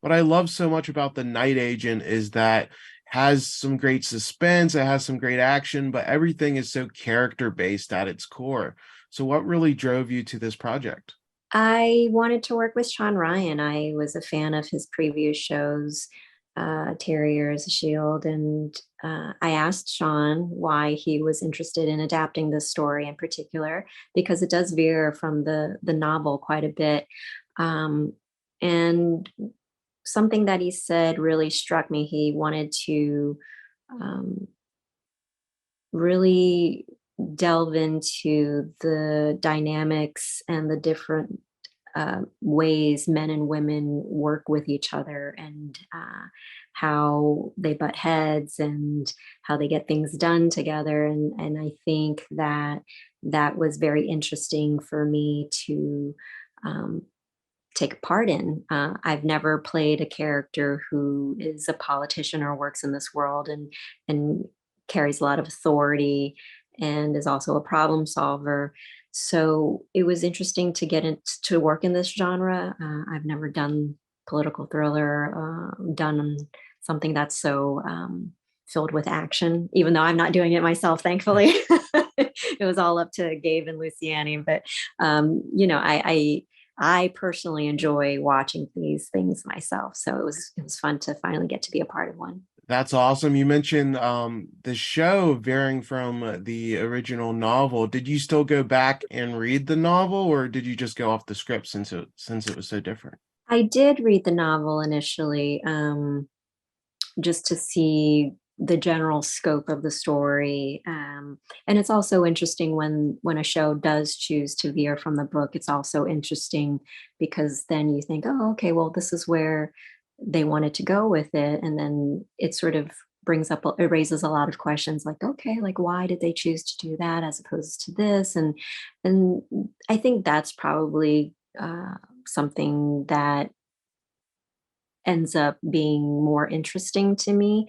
what I love so much about The Night Agent is that has some great suspense, it has some great action, but everything is so character based at its core. So what really drove you to this project? I wanted to work with Sean Ryan. I was a fan of his previous shows, Terrier as a Shield, and I asked Sean why he was interested in adapting this story in particular, because it does veer from the novel quite a bit. Um, and something that he said really struck me. He wanted to um, really delve into the dynamics and the different ways men and women work with each other, and how they butt heads and how they get things done together. And I think that that was very interesting for me to um, take part in. I've never played a character who is a politician or works in this world and carries a lot of authority and is also a problem solver. So it was interesting to get into work in this genre. I've never done political thriller, done something that's so filled with action, even though I'm not doing it myself, thankfully. It was all up to Gabe and Luciani. But, I personally enjoy watching these things myself. So it was fun to finally get to be a part of one. That's awesome. You mentioned the show varying from the original novel. Did you still go back and read the novel, or did you just go off the script since it was so different? I did read the novel initially, just to see the general scope of the story. And it's also interesting when a show does choose to veer from the book. It's also interesting because then you think, oh, okay, well, this is where they wanted to go with it, and then it sort of it raises a lot of questions, like, okay, like why did they choose to do that as opposed to this? And I think that's probably something that ends up being more interesting to me,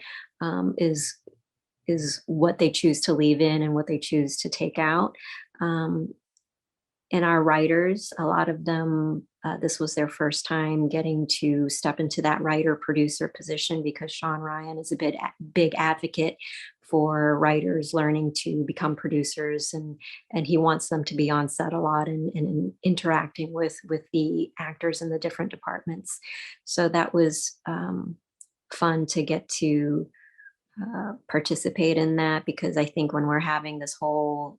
is what they choose to leave in and what they choose to take out. Um, and our writers, a lot of them, this was their first time getting to step into that writer producer position, because Sean Ryan is a big advocate for writers learning to become producers, and he wants them to be on set a lot and interacting with the actors in the different departments. So that was fun to get to participate in that, because I think when we're having this whole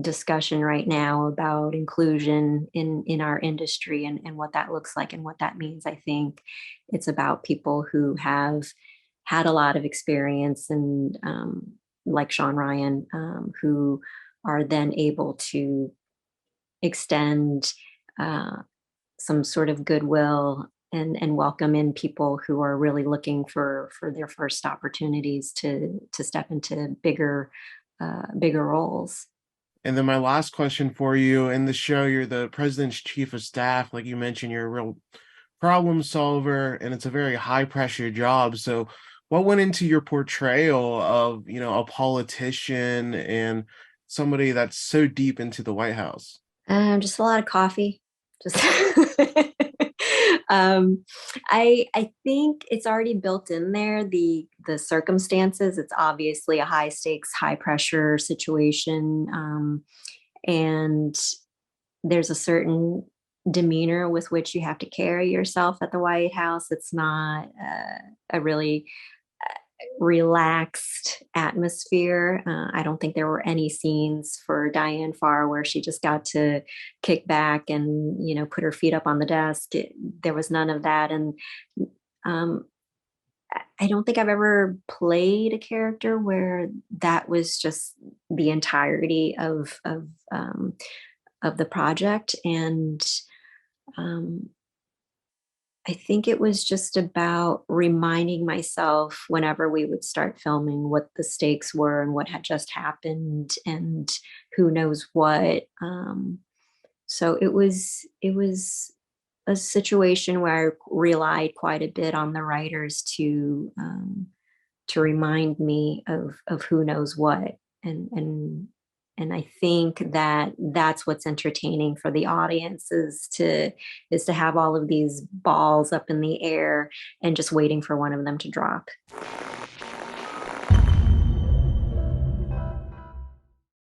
discussion right now about inclusion in our industry, and what that looks like and what that means, I think it's about people who have had a lot of experience, and like Sean Ryan, who are then able to extend uh, some sort of goodwill, and welcome in people who are really looking for their first opportunities to step into bigger roles. And then my last question for you, in the show, you're the president's chief of staff. Like you mentioned, you're a real problem solver, and it's a very high pressure job. So what went into your portrayal of, a politician and somebody that's so deep into the White House? Just a lot of coffee. Just um, I think it's already built in there. The circumstances. It's obviously a high stakes, high pressure situation, and there's a certain demeanor with which you have to carry yourself at the White House. It's not a really relaxed atmosphere. I don't think there were any scenes for Diane Farr where she just got to kick back and, put her feet up on the desk. There was none of that. And um, I don't think I've ever played a character where that was just the entirety of the project. And um, I think it was just about reminding myself whenever we would start filming what the stakes were and what had just happened and who knows what. So it was a situation where I relied quite a bit on the writers to remind me of who knows what, and And I think that that's what's entertaining for the audience is to have all of these balls up in the air and just waiting for one of them to drop.